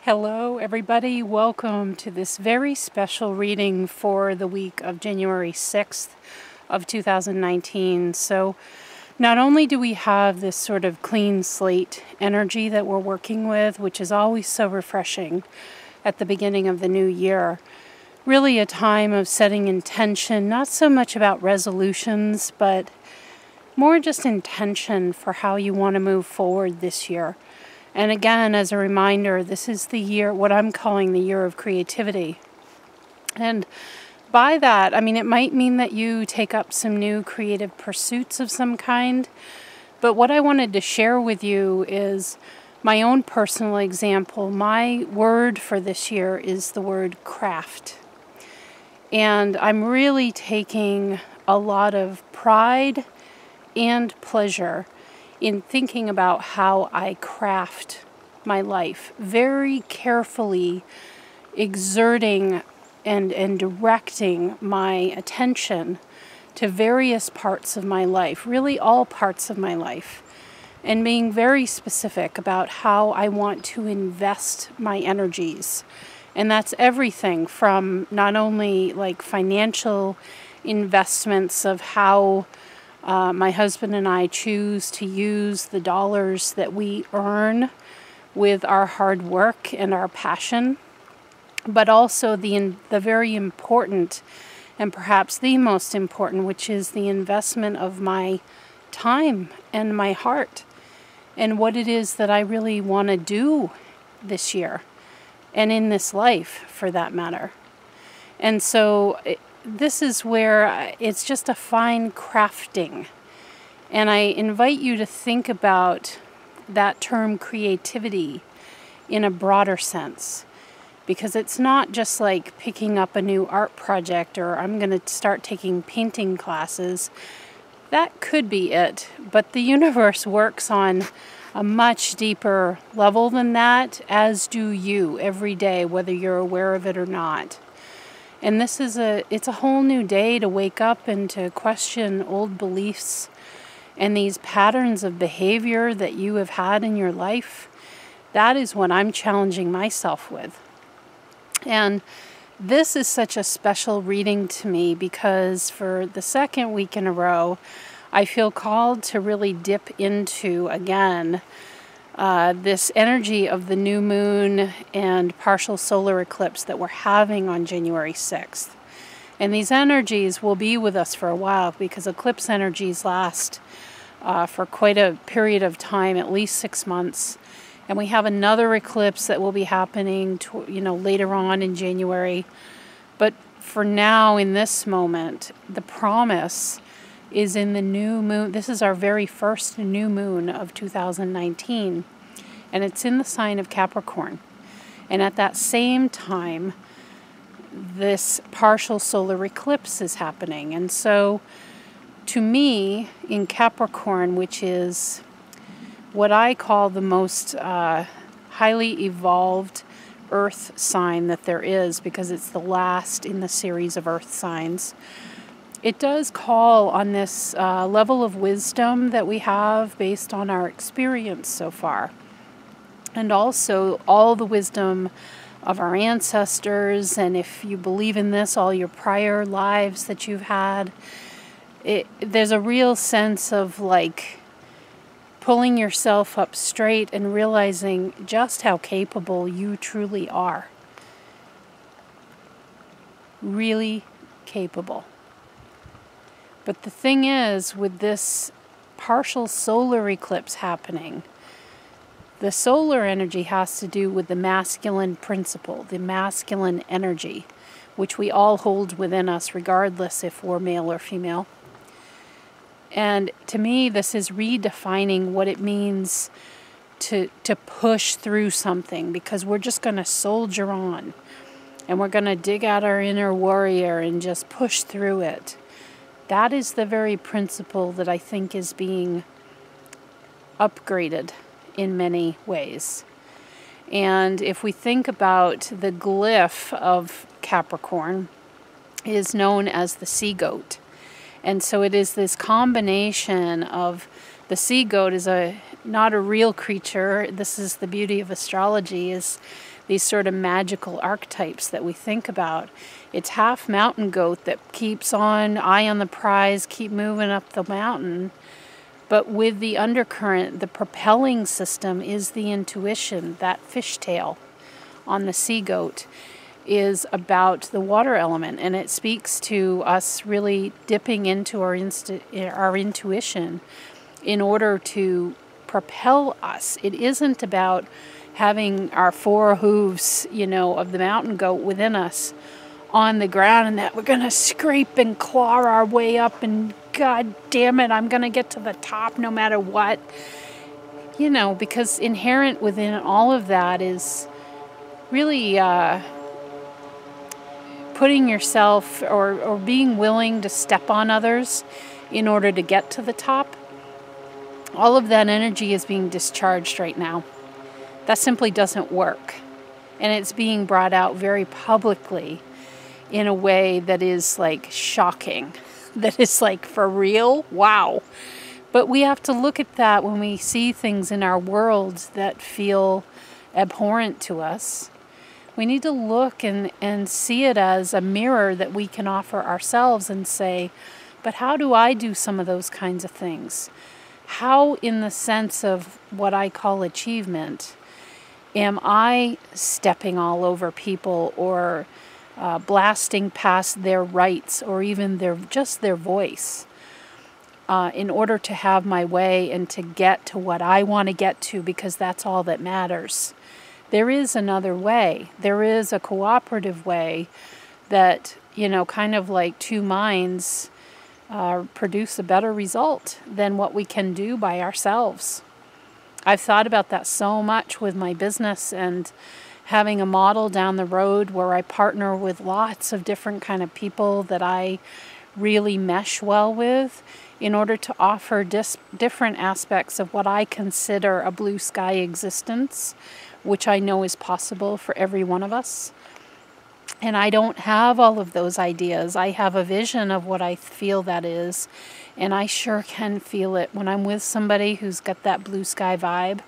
Hello everybody, welcome to this very special reading for the week of January 6th of 2019. So not only do we have this sort of clean slate energy that we're working with, which is always so refreshing at the beginning of the new year, really a time of setting intention, not so much about resolutions, but more just intention for how you want to move forward this year. And again, as a reminder, this is the year, what I'm calling the year of creativity. And by that, I mean, it might mean that you take up some new creative pursuits of some kind. But what I wanted to share with you is my own personal example. My word for this year is the word craft. And I'm really taking a lot of pride and pleasure in thinking about how I craft my life, very carefully exerting and directing my attention to various parts of my life, really all parts of my life, and being very specific about how I want to invest my energies. And that's everything from not only like financial investments of how my husband and I choose to use the dollars that we earn with our hard work and our passion, but also the very important and perhaps the most important, which is the investment of my time and my heart and what it is that I really want to do this year and in this life for that matter. And so this is where it's just a fine crafting. And I invite you to think about that term creativity in a broader sense. Because it's not just like picking up a new art project or I'm going to start taking painting classes. That could be it. But the universe works on a much deeper level than that, as do you every day, whether you're aware of it or not. And this is it's a whole new day to wake up and to question old beliefs and these patterns of behavior that you have had in your life. That is what I'm challenging myself with. And this is such a special reading to me because for the second week in a row, I feel called to really dip into, again, this energy of the new moon and partial solar eclipse that we're having on January 6th. And these energies will be with us for a while because eclipse energies last for quite a period of time, at least 6 months. And we have another eclipse that will be happening later on in January. But for now, in this moment, the promise is in the new moon. This is our very first new moon of 2019, and it's in the sign of Capricorn. And at that same time, this partial solar eclipse is happening. And so, to me, in Capricorn, which is what I call the most highly evolved earth sign that there is, because it's the last in the series of earth signs, it does call on this level of wisdom that we have based on our experience so far. And also all the wisdom of our ancestors, and if you believe in this, all your prior lives that you've had. There's a real sense of like pulling yourself up straight and realizing just how capable you truly are. Really capable. But the thing is, with this partial solar eclipse happening, the solar energy has to do with the masculine principle, the masculine energy, which we all hold within us regardless if we're male or female. And to me, this is redefining what it means to push through something, because we're just going to soldier on and we're going to dig out our inner warrior and just push through it. That is the very principle that I think is being upgraded in many ways. And if we think about the glyph of Capricorn, it is known as the sea goat. And so it is this combination of the sea goat is not a real creature. This is the beauty of astrology, is these sort of magical archetypes that we think about. It's half mountain goat that keeps on, eye on the prize, keep moving up the mountain. But with the undercurrent, the propelling system is the intuition. That fishtail on the sea goat is about the water element, and it speaks to us really dipping into our intuition in order to propel us. It isn't about having our four hooves, you know, of the mountain goat within us on the ground, and that we're going to scrape and claw our way up, and God damn it, I'm going to get to the top no matter what. You know, because inherent within all of that is really putting yourself or being willing to step on others in order to get to the top. All of that energy is being discharged right now. That simply doesn't work. And it's being brought out very publicly in a way that is like shocking. That is like, for real? Wow. But we have to look at that when we see things in our world that feel abhorrent to us. We need to look and see it as a mirror that we can offer ourselves and say, but how do I do some of those kinds of things? How, in the sense of what I call achievement, am I stepping all over people or blasting past their rights or even just their voice in order to have my way and to get to what I want to get to, because that's all that matters. There is another way. There is a cooperative way that, you know, kind of like two minds produce a better result than what we can do by ourselves. I've thought about that so much with my business and having a model down the road where I partner with lots of different kind of people that I really mesh well with in order to offer different aspects of what I consider a blue sky existence, which I know is possible for every one of us. And I don't have all of those ideas. I have a vision of what I feel that is, and I sure can feel it when I'm with somebody who's got that blue sky vibe.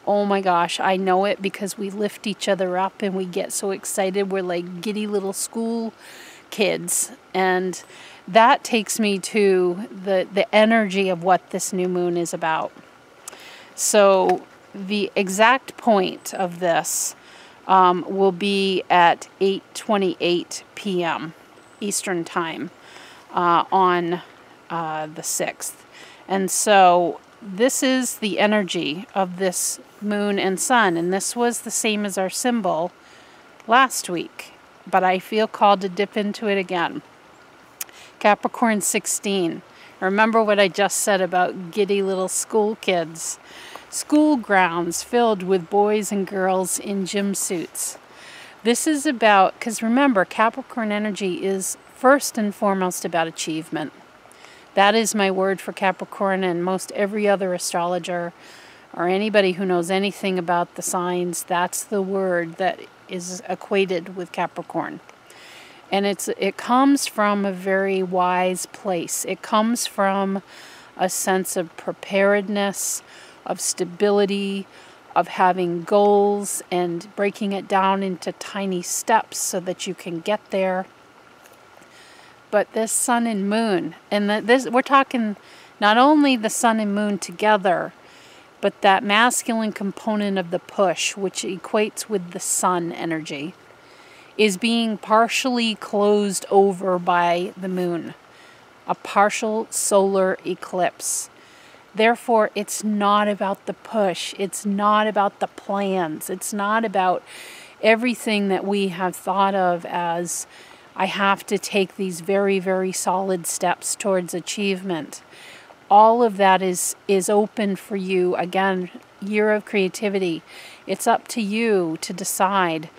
Oh my gosh, I know it because we lift each other up and we get so excited. We're like giddy little school kids. And that takes me to the energy of what this new moon is about. So the exact point of this will be at 8:28 p.m. Eastern Time on the 6th. And so this is the energy of this moon and sun. And this was the same as our symbol last week. But I feel called to dip into it again. Capricorn 16. Remember what I just said about giddy little school kids. School grounds filled with boys and girls in gym suits. This is about, because remember, Capricorn energy is first and foremost about achievement. That is my word for Capricorn, and most every other astrologer or anybody who knows anything about the signs, that's the word that is equated with Capricorn. And it comes from a very wise place. It comes from a sense of preparedness, of stability, of having goals and breaking it down into tiny steps so that you can get there. But this sun and moon, and we're talking not only the sun and moon together, but that masculine component of the push, which equates with the sun energy, is being partially closed over by the moon. A partial solar eclipse. Therefore, it's not about the push. It's not about the plans. It's not about everything that we have thought of as, I have to take these very, very solid steps towards achievement. All of that is open for you. Again, year of creativity. It's up to you to decide,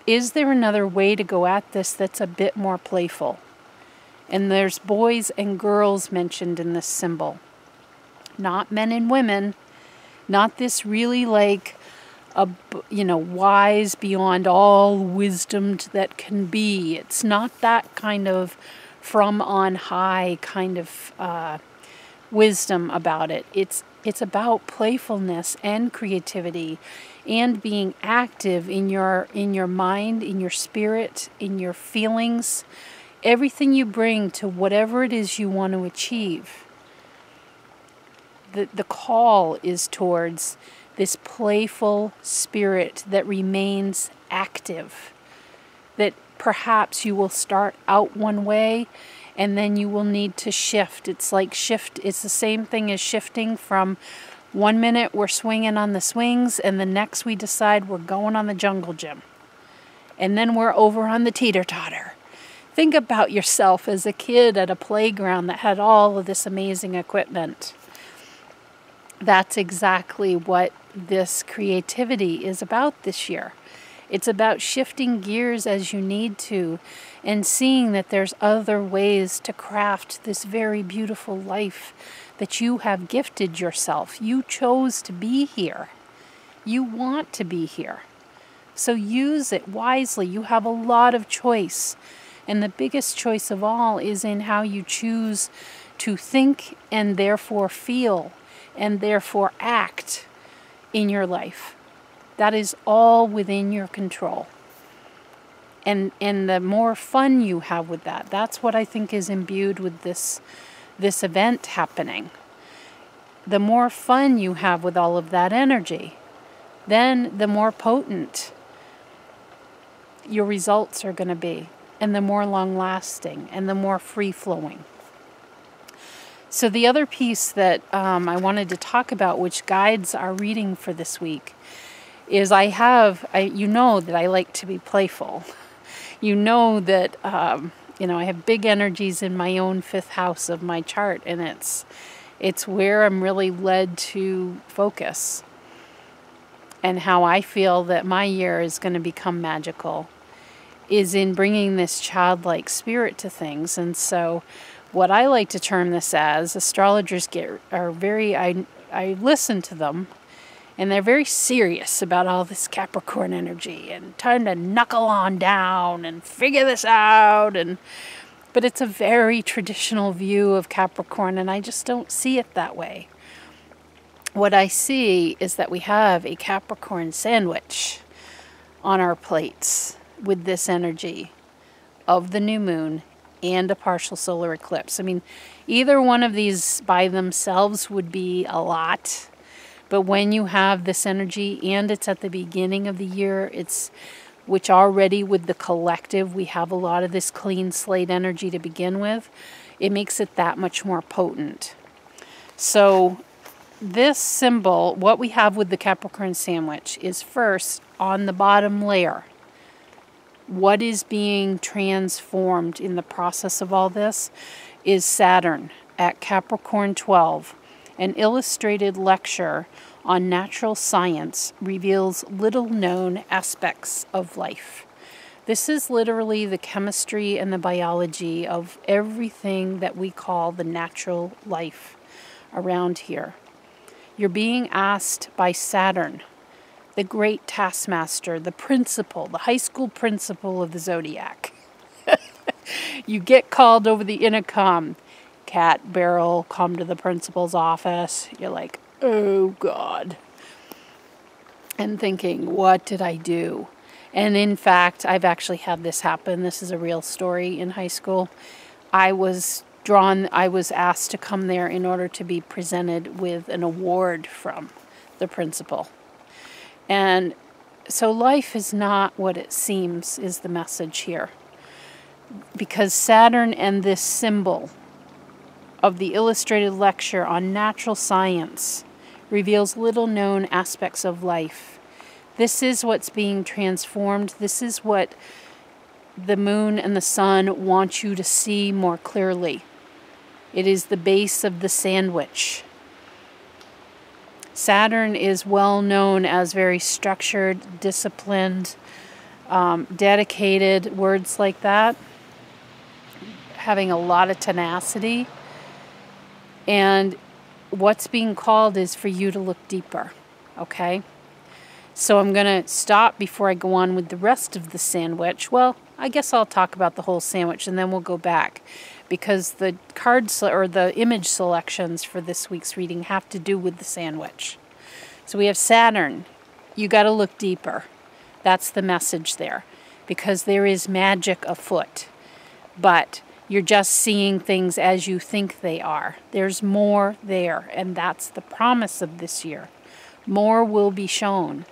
is there another way to go at this that's a bit more playful? And there's boys and girls mentioned in this symbol. Not men and women, not this really like, wise beyond all wisdom that can be. It's not that kind of from on high kind of wisdom about it. It's about playfulness and creativity and being active in your mind, in your spirit, in your feelings, everything you bring to whatever it is you want to achieve. The call is towards this playful spirit that remains active, that perhaps you will start out one way and then you will need to shift. It's like it's the same thing as shifting from 1 minute we're swinging on the swings and the next we decide we're going on the jungle gym. And then we're over on the teeter-totter. Think about yourself as a kid at a playground that had all of this amazing equipment. That's exactly what this creativity is about this year. It's about shifting gears as you need to and seeing that there's other ways to craft this very beautiful life that you have gifted yourself. You chose to be here. You want to be here. So use it wisely. You have a lot of choice. And the biggest choice of all is in how you choose to think and therefore feel and therefore act in your life. That is all within your control. And the more fun you have with that, that's what I think is imbued with this event happening. The more fun you have with all of that energy, then the more potent your results are going to be, and the more long-lasting, and the more free-flowing. So the other piece that I wanted to talk about, which guides our reading for this week, is you know that I like to be playful. You know that, I have big energies in my own 5th house of my chart, and it's where I'm really led to focus, and how I feel that my year is going to become magical is in bringing this childlike spirit to things. And so what I like to term this as, astrologers I listen to them, and they're very serious about all this Capricorn energy and trying to knuckle on down and figure this out. But it's a very traditional view of Capricorn, and I just don't see it that way. What I see is that we have a Capricorn sandwich on our plates with this energy of the new moon and a partial solar eclipse. I mean, either one of these by themselves would be a lot, but when you have this energy and it's at the beginning of the year, which already with the collective, we have a lot of this clean slate energy to begin with, it makes it that much more potent. So this symbol, what we have with the Capricorn sandwich, is first on the bottom layer. What is being transformed in the process of all this is Saturn at Capricorn 12. An illustrated lecture on natural science reveals little-known aspects of life. This is literally the chemistry and the biology of everything that we call the natural life around here. You're being asked by Saturn, the great taskmaster, the principal, the high school principal of the zodiac. You get called over the intercom. Cat, Beryl, come to the principal's office. You're like, oh God. And thinking, what did I do? And in fact, I've actually had this happen. This is a real story in high school. I was asked to come there in order to be presented with an award from the principal. And so life is not what it seems, is the message here. Because Saturn and this symbol of the illustrated lecture on natural science reveals little-known aspects of life. This is what's being transformed. This is what the moon and the sun want you to see more clearly. It is the base of the sandwich. Saturn is well known as very structured, disciplined, dedicated, words like that, having a lot of tenacity. And what's being called is for you to look deeper, okay? So I'm going to stop before I go on with the rest of the sandwich. Well, I guess I'll talk about the whole sandwich and then we'll go back. because the cards or the image selections for this week's reading have to do with the sandwich. So we have Saturn. You got to look deeper. That's the message there, because there is magic afoot, but you're just seeing things as you think they are. There's more there, and that's the promise of this year. More will be shown.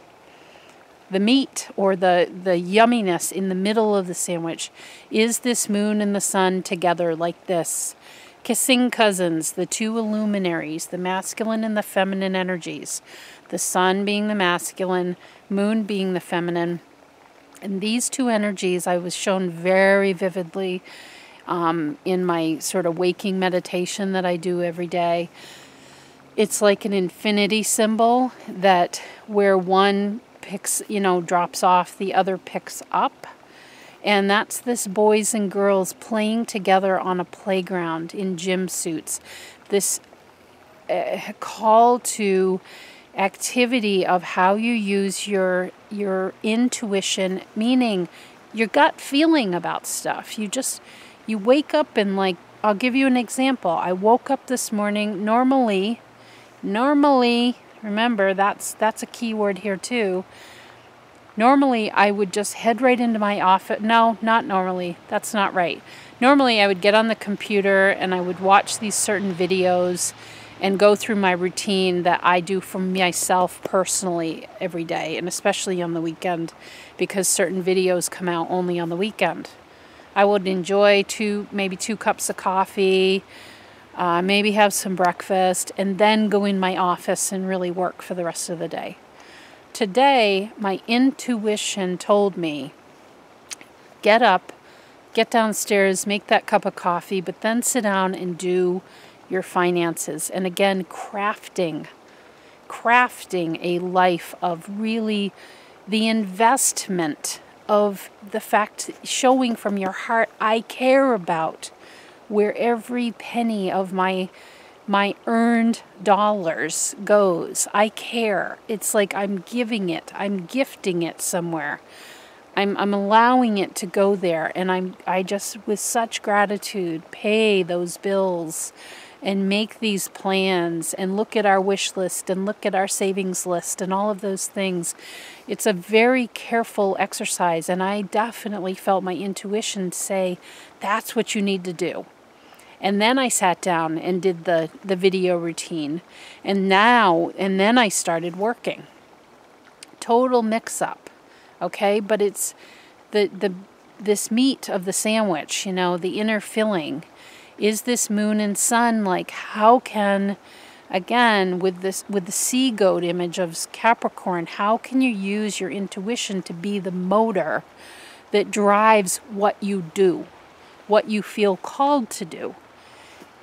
The meat, or the yumminess in the middle of the sandwich, is this moon and the sun together like this. Kissing cousins, the two illuminaries, the masculine and the feminine energies. The sun being the masculine, moon being the feminine. And these two energies I was shown very vividly in my sort of waking meditation that I do every day. It's like an infinity symbol that where one picks, drops off, the other picks up. And that's this boys and girls playing together on a playground in gym suits. This call to activity of how you use your intuition, meaning your gut feeling about stuff. You wake up and, like, I'll give you an example. I woke up this morning normally, remember that's a key word here too. Normally I would just head right into my office. No, not normally. That's not right. Normally I would get on the computer and I would watch these certain videos and go through my routine that I do for myself personally every day, and especially on the weekend, because certain videos come out only on the weekend. I would enjoy maybe two cups of coffee, maybe have some breakfast, and then go in my office and really work for the rest of the day. Today, my intuition told me, get up, get downstairs, make that cup of coffee, but then sit down and do your finances. And again, crafting a life of really the investment of the fact, showing from your heart, I care about where every penny of my earned dollars goes. I care. It's like I'm giving it. I'm gifting it somewhere. I'm allowing it to go there, and I just, with such gratitude, pay those bills and make these plans and look at our wish list and look at our savings list and all of those things. It's a very careful exercise, and I definitely felt my intuition say, that's what you need to do. And then I sat down and did the video routine, and then I started working. Total mix-up, okay? But it's this meat of the sandwich, the inner filling. Is this moon and sun, like, how can, again, with the sea goat image of Capricorn, how can you use your intuition to be the motor that drives what you do, what you feel called to do?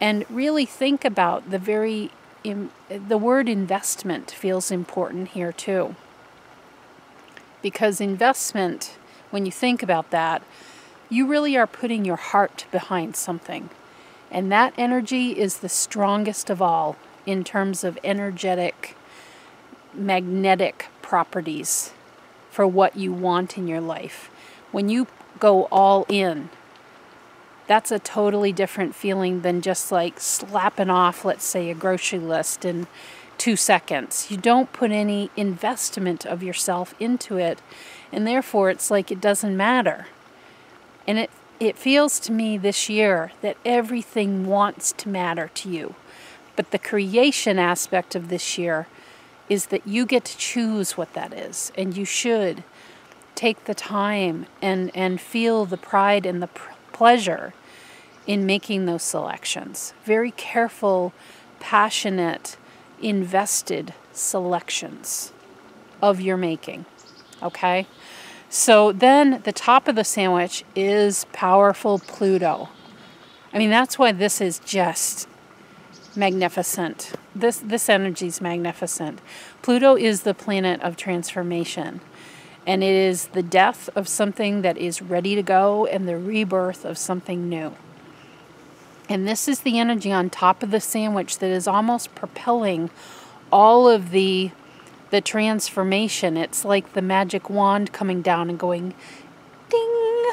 And really think about the word investment feels important here too. Because investment, when you think about that, you really are putting your heart behind something. And that energy is the strongest of all in terms of energetic, magnetic properties for what you want in your life. When you go all in, that's a totally different feeling than just like slapping off, let's say, a grocery list in 2 seconds. You don't put any investment of yourself into it, and therefore it's like it doesn't matter. And it feels to me this year that everything wants to matter to you. But the creation aspect of this year is that you get to choose what that is, and you should take the time and feel the pride and the pleasure in making those selections. Very careful, passionate, invested selections of your making. Okay? So then the top of the sandwich is powerful Pluto. I mean, that's why this is just magnificent. This energy is magnificent. Pluto is the planet of transformation. And it is the death of something that is ready to go and the rebirth of something new. And this is the energy on top of the sandwich that is almost propelling all of the transformation. It's like the magic wand coming down and going ding.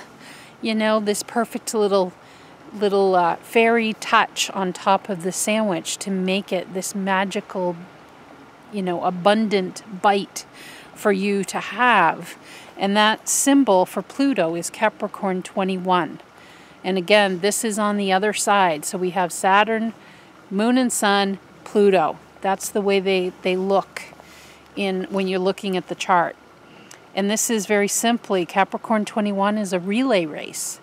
This perfect little little fairy touch on top of the sandwich to make it this magical, abundant bite for you to have. And that symbol for Pluto is Capricorn 21. And again, this is on the other side. So we have Saturn, Moon and Sun, Pluto. That's the way they look when you're looking at the chart. And this is very simply, Capricorn 21 is a relay race.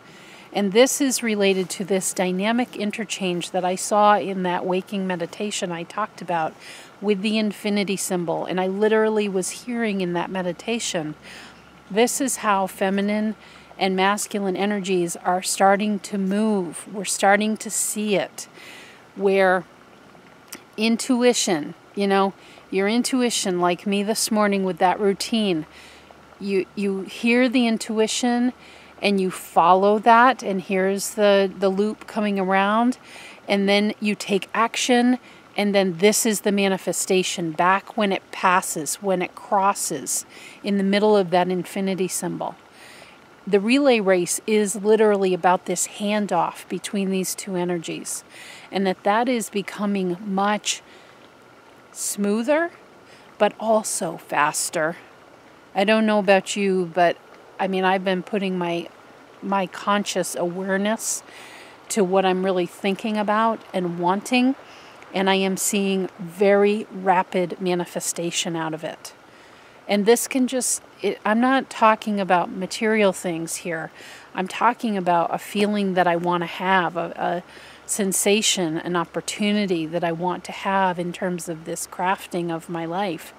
And this is related to this dynamic interchange that I saw in that waking meditation I talked about with the infinity symbol. And I literally was hearing in that meditation, this is how feminine and masculine energies are starting to move. We're starting to see it. Where intuition, your intuition, like me this morning with that routine, you hear the intuition and you follow that, and here's the loop coming around, and then you take action, and then this is the manifestation back when it passes, when it crosses in the middle of that infinity symbol. The relay race is literally about this handoff between these two energies, and that is becoming much smoother, but also faster. I don't know about you, but I've been putting my conscious awareness to what I'm really thinking about and wanting, and I am seeing very rapid manifestation out of it. And this can I'm not talking about material things here. I'm talking about a feeling that I want to have, a sensation, an opportunity that I want to have in terms of this crafting of my life.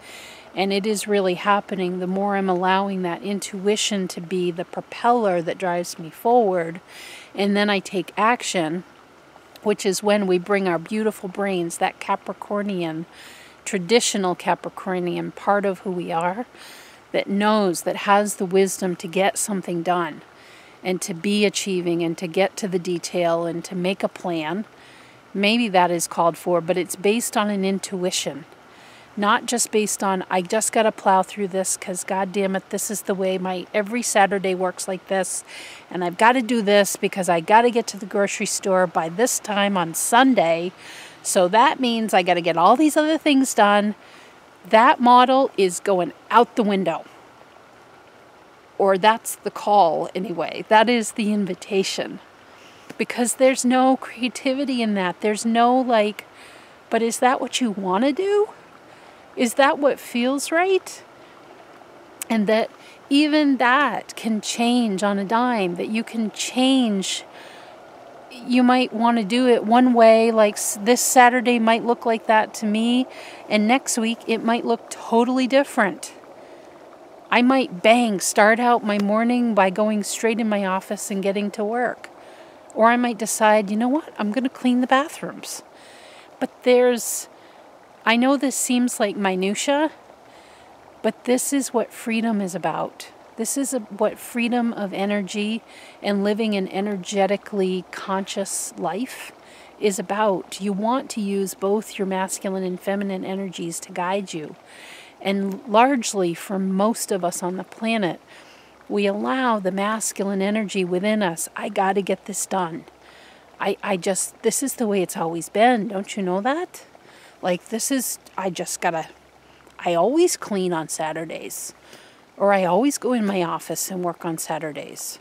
And it is really happening the more I'm allowing that intuition to be the propeller that drives me forward. And then I take action, which is when we bring our beautiful brains, that Capricornian, traditional Capricornian part of who we are, that knows, that has the wisdom to get something done and to be achieving and to get to the detail and to make a plan. Maybe that is called for, but it's based on an intuition. Not just based on, I just got to plow through this because, God damn it, this is the way my every Saturday works like this. And I've got to do this because I got to get to the grocery store by this time on Sunday. So that means I got to get all these other things done. That model is going out the window. Or that's the call anyway. That is the invitation. Because there's no creativity in that. There's no but is that what you want to do? Is that what feels right? And that even that can change on a dime, that you can change. You might want to do it one way, like this Saturday might look like that to me, and next week it might look totally different. I might start out my morning by going straight in my office and getting to work. Or I might decide, you know what, I'm going to clean the bathrooms. But I know this seems like minutia, but this is what freedom is about. This is what freedom of energy and living an energetically conscious life is about. You want to use both your masculine and feminine energies to guide you. And largely, for most of us on the planet, we allow the masculine energy within us. I got to get this done. This is the way it's always been. Don't you know that? I always clean on Saturdays. Or I always go in my office and work on Saturdays.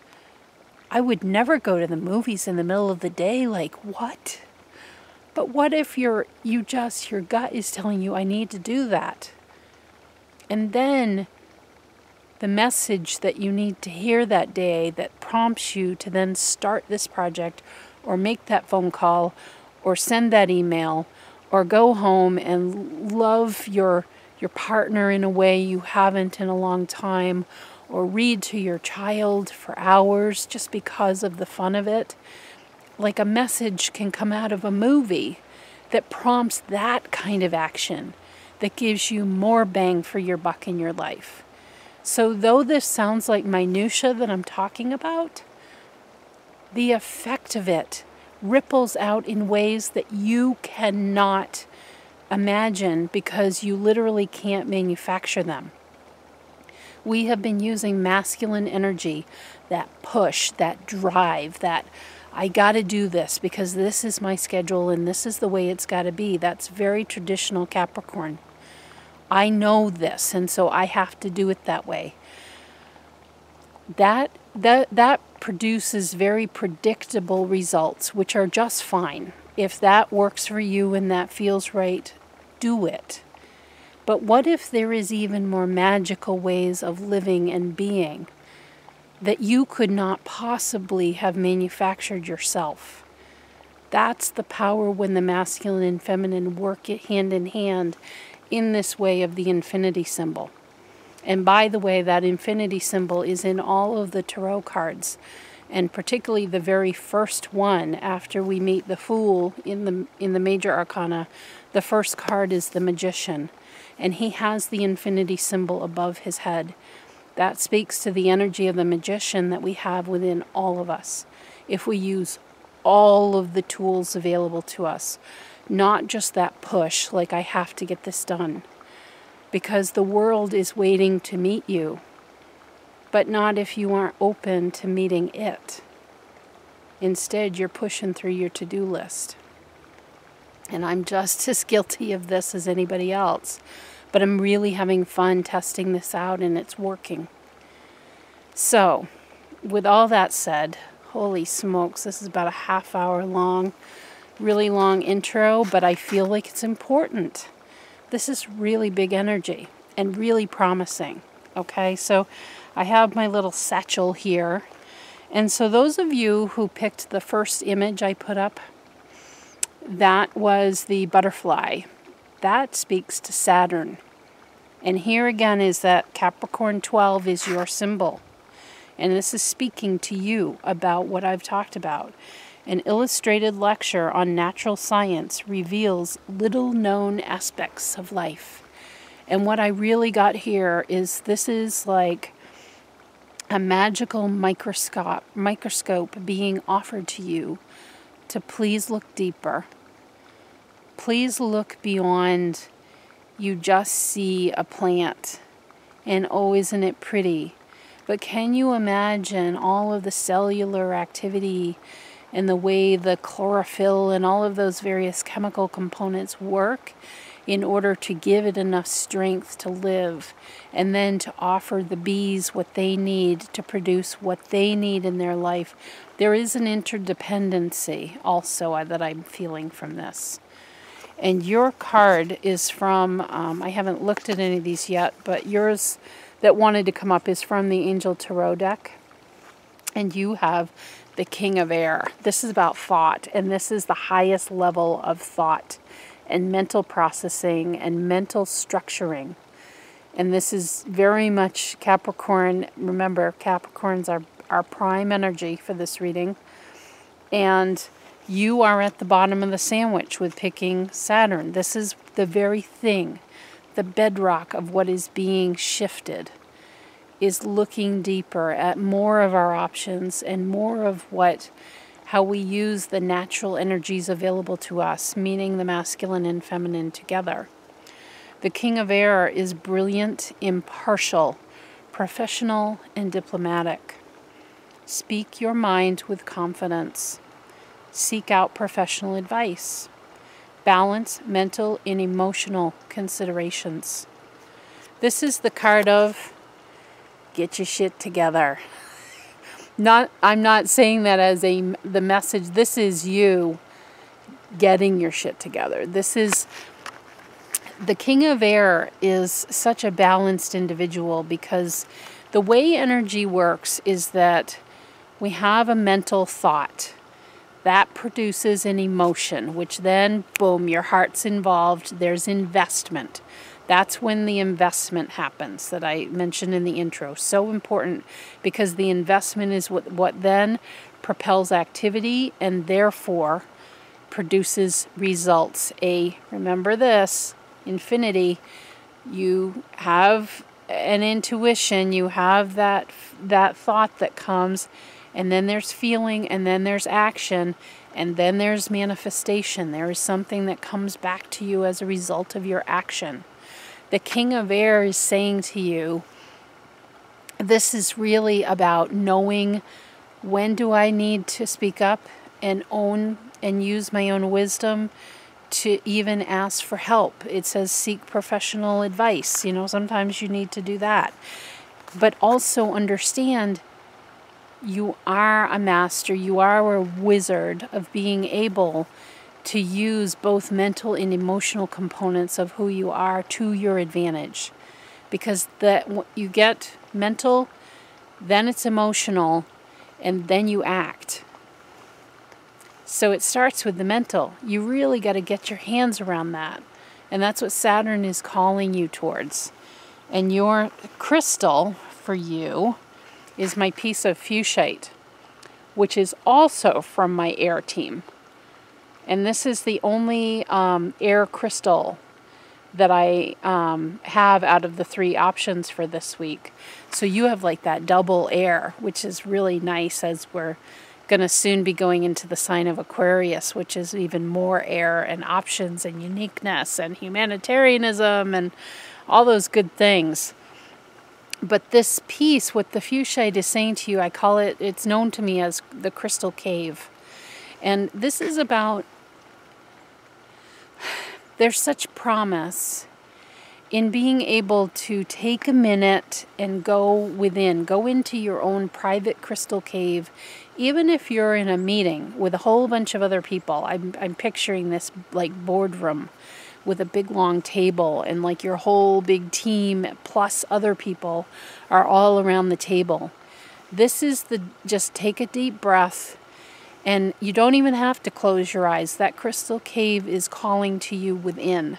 I would never go to the movies in the middle of the day. What? But what if your gut is telling you, I need to do that? And then the message that you need to hear that day that prompts you to then start this project or make that phone call or send that email or go home and love your partner in a way you haven't in a long time, or read to your child for hours just because of the fun of it. Like a message can come out of a movie that prompts that kind of action that gives you more bang for your buck in your life. So though this sounds like minutia that I'm talking about, the effect of it ripples out in ways that you cannot imagine because you literally can't manufacture them. We have been using masculine energy, that push, that drive, that I got to do this because this is my schedule and this is the way it's got to be. That's very traditional Capricorn. I know this, and so I have to do it that way. That produces very predictable results, which are just fine. If that works for you and that feels right, do it. But what if there is even more magical ways of living and being that you could not possibly have manufactured yourself? That's the power when the masculine and feminine work hand in hand in this way of the infinity symbol. And by the way, that infinity symbol is in all of the tarot cards, and particularly the very first one after we meet the Fool in the major arcana. The first card is the Magician, and he has the infinity symbol above his head. That speaks to the energy of the Magician that we have within all of us, if we use all of the tools available to us, not just that push, like I have to get this done. Because the world is waiting to meet you, but not if you aren't open to meeting it. Instead, you're pushing through your to-do list. And I'm just as guilty of this as anybody else, but I'm really having fun testing this out, and it's working. So, with all that said, holy smokes, this is about a half-hour long, really long intro, but I feel like it's important. This is really big energy and really promising. Okay, so I have my little satchel here. And so those of you who picked the first image I put up, that was the butterfly. That speaks to Saturn. And here again is that Capricorn 12 is your symbol. And this is speaking to you about what I've talked about. An illustrated lecture on natural science reveals little-known aspects of life. And what I really got here is this is like a magical microscope being offered to you to please look deeper. Please look beyond you just see a plant and oh, isn't it pretty? But can you imagine all of the cellular activity and the way the chlorophyll and all of those various chemical components work in order to give it enough strength to live, and then to offer the bees what they need to produce what they need in their life. There is an interdependency also that I'm feeling from this. And your card is from, I haven't looked at any of these yet, but yours that wanted to come up is from the Angel Tarot deck. And you have the King of Air. This is about thought, and this is the highest level of thought and mental processing and mental structuring. And this is very much Capricorn. Remember, Capricorns are our prime energy for this reading. And you are at the bottom of the sandwich with picking Saturn. This is the very thing, the bedrock of what is being shifted, is looking deeper at more of our options and more of how we use the natural energies available to us, meaning the masculine and feminine together. The King of Air is brilliant, impartial, professional, and diplomatic. Speak your mind with confidence. Seek out professional advice. Balance mental and emotional considerations. This is the card of get your shit together. I'm not saying that as the message. This is you getting your shit together. This is the King of Air is such a balanced individual because the way energy works is that we have a mental thought that produces an emotion, which then, boom, your heart's involved. There's investment. That's when the investment happens that I mentioned in the intro. So important because the investment is what then propels activity and therefore produces results. Remember this, infinity, you have an intuition, you have that thought that comes, and then there's feeling, and then there's action, and then there's manifestation. There is something that comes back to you as a result of your action. The King of Air is saying to you, this is really about knowing when do I need to speak up and own and use my own wisdom to even ask for help. It says seek professional advice. You know, sometimes you need to do that. But also understand you are a master, you are a wizard of being able to use both mental and emotional components of who you are to your advantage. Because you get mental, then it's emotional, and then you act. So it starts with the mental. You really got to get your hands around that. And that's what Saturn is calling you towards. And your crystal for you is my piece of fuchsite, which is also from my air team. And this is the only air crystal that I have out of the 3 options for this week. So you have like that double air, which is really nice as we're going to soon be going into the sign of Aquarius, which is even more air and options and uniqueness and humanitarianism and all those good things. But this piece, what the fuchsite is saying to you, I call it, it's known to me as the crystal cave. And this is about, there's such promise in being able to take a minute and go within, go into your own private crystal cave, even if you're in a meeting with a whole bunch of other people. I'm picturing this like boardroom with a big long table, and like your whole big team plus other people are all around the table. This is just take a deep breath, and you don't even have to close your eyes. That crystal cave is calling to you within.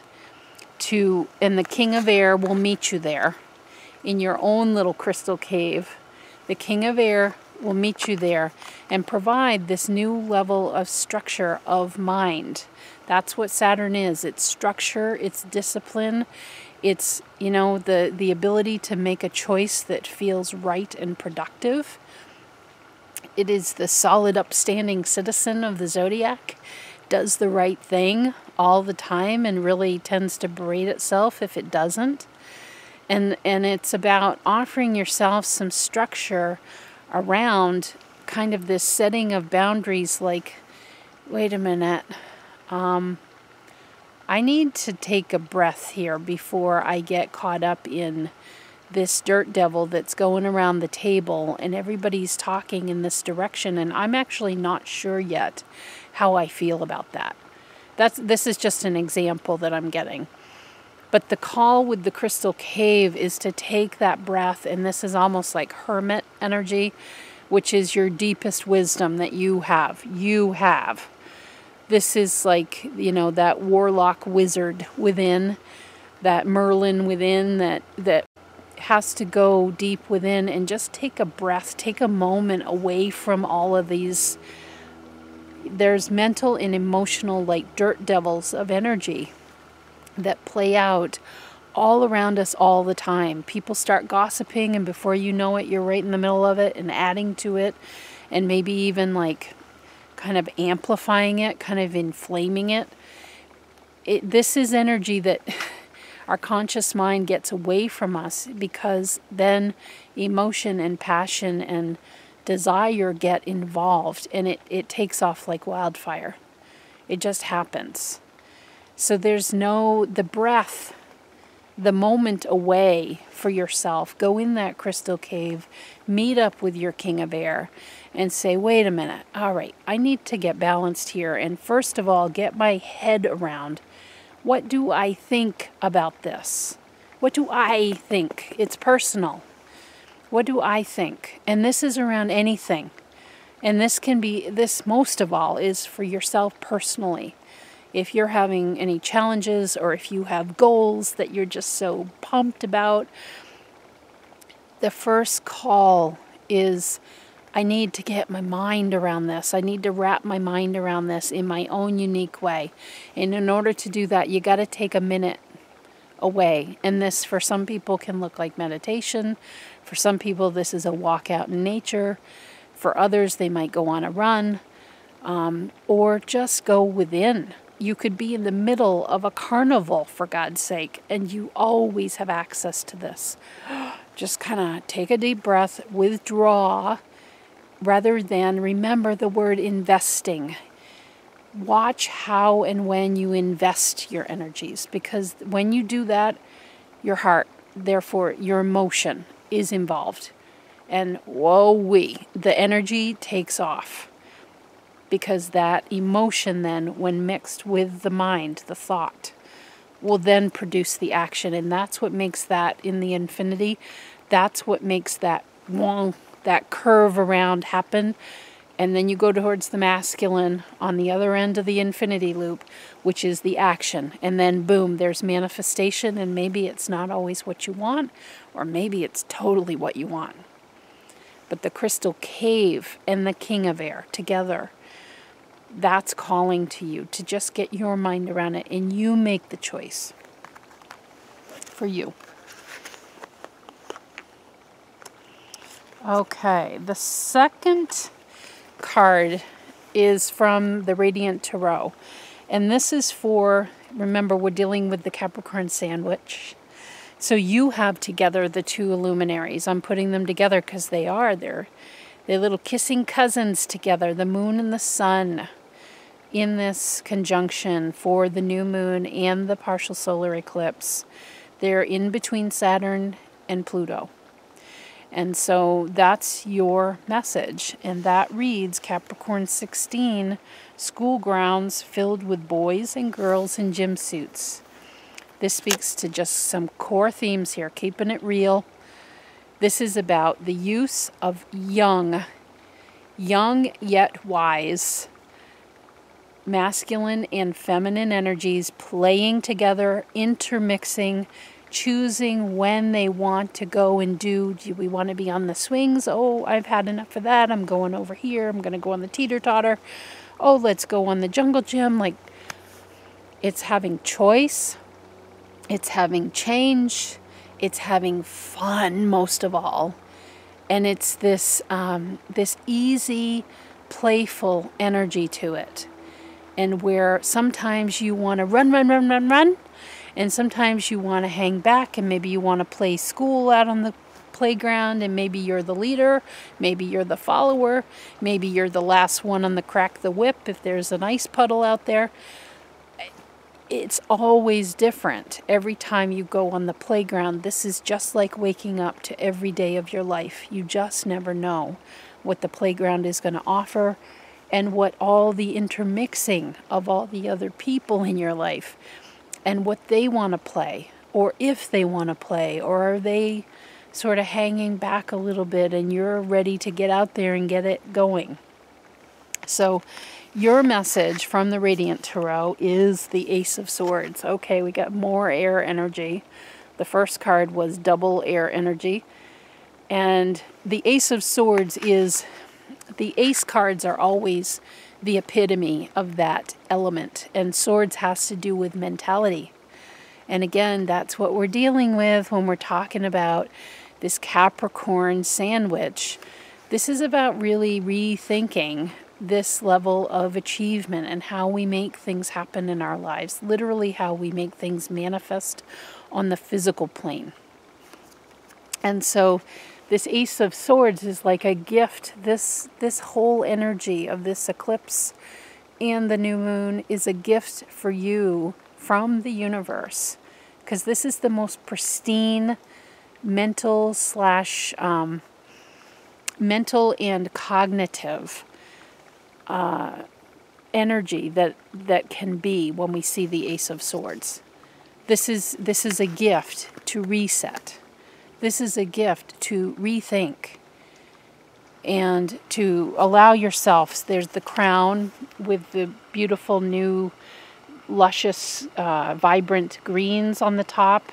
And the King of Air will meet you there in your own little crystal cave. The King of Air will meet you there and provide this new level of structure of mind. That's what Saturn is. It's structure, it's discipline, it's, you know, the ability to make a choice that feels right and productive. It is the solid, upstanding citizen of the zodiac, does the right thing all the time and really tends to berate itself if it doesn't. And it's about offering yourself some structure around kind of this setting of boundaries, like, wait a minute, I need to take a breath here before I get caught up in this dirt devil that's going around the table and everybody's talking in this direction, and I'm actually not sure yet how I feel about that. This is just an example that I'm getting. But the call with the crystal cave is to take that breath, and this is almost like hermit energy, which is your deepest wisdom that you have. You have. This is like, you know, that warlock wizard within, that Merlin within, that has to go deep within and just take a breath, take a moment away from all of these. There's mental and emotional like dirt devils of energy that play out all around us all the time. People start gossiping, and before you know it, you're right in the middle of it and adding to it, and maybe even like kind of amplifying it, kind of inflaming it. This is energy that our conscious mind gets away from us, because then emotion and passion and desire get involved, and it takes off like wildfire. It just happens. So there's the breath, the moment away for yourself. Go in that crystal cave, meet up with your King of Air, and say, wait a minute, all right, I need to get balanced here. And first of all, get my head around, what do I think about this? What do I think? It's personal. What do I think? And this is around anything. And this most of all is for yourself personally. If you're having any challenges, or if you have goals that you're just so pumped about, the first call is, I need to get my mind around this. I need to wrap my mind around this in my own unique way. And in order to do that, you got to take a minute away. And this, for some people, can look like meditation. For some people, this is a walk out in nature. For others, they might go on a run, or just go within. You could be in the middle of a carnival, for God's sake, and you always have access to this. Just kind of take a deep breath, withdraw, rather than, remember the word investing. Watch how and when you invest your energies, because when you do that, your heart, therefore your emotion, is involved. And whoa-wee, the energy takes off. Because that emotion then, when mixed with the mind, the thought, will then produce the action. And that's what makes that in the infinity. That's what makes that curve around happen. And then you go towards the masculine on the other end of the infinity loop, which is the action. And then boom, there's manifestation. And maybe it's not always what you want, or maybe it's totally what you want. But the crystal cave and the king of air together, that's calling to you to just get your mind around it, and you make the choice for you. Okay, the second card is from the Radiant Tarot, and this is for, remember, we're dealing with the Capricorn sandwich. So you have together the two illuminaries. I'm putting them together because they're little kissing cousins together, the moon and the sun, in this conjunction for the new moon and the partial solar eclipse. They're in between Saturn and Pluto. And so that's your message. And that reads Capricorn 16, school grounds filled with boys and girls in gym suits. This speaks to just some core themes here, keeping it real. This is about the use of young yet wise, masculine and feminine energies playing together, intermixing, choosing when they want to go and do we want to be on the swings? Oh, I've had enough of that. I'm going over here. I'm going to go on the teeter-totter. Oh, let's go on the jungle gym. Like, it's having choice. It's having change. It's having fun, most of all. And it's this easy, playful energy to it. And where sometimes you want to run, and sometimes you want to hang back, and maybe you want to play school out on the playground, and maybe you're the leader, maybe you're the follower, maybe you're the last one on the crack the whip if there's an ice puddle out there. It's always different every time you go on the playground. This is just like waking up to every day of your life. You just never know what the playground is going to offer, and what all the intermixing of all the other people in your life, and what they want to play, or if they want to play, or are they sort of hanging back a little bit and you're ready to get out there and get it going. So your message from the Radiant Tarot is the Ace of Swords. Okay, we got more air energy. The first card was double air energy. And the Ace of Swords is, the ace cards are always the epitome of that element. And swords has to do with mentality. And again, that's what we're dealing with when we're talking about this Capricorn sandwich. This is about really rethinking this level of achievement and how we make things happen in our lives. Literally how we make things manifest on the physical plane. And so this Ace of Swords is like a gift. This whole energy of this eclipse and the new moon is a gift for you from the universe. Because this is the most pristine mental and cognitive energy that can be when we see the Ace of Swords. This is a gift to reset. This is a gift to rethink and to allow yourself. There's the crown with the beautiful new luscious vibrant greens on the top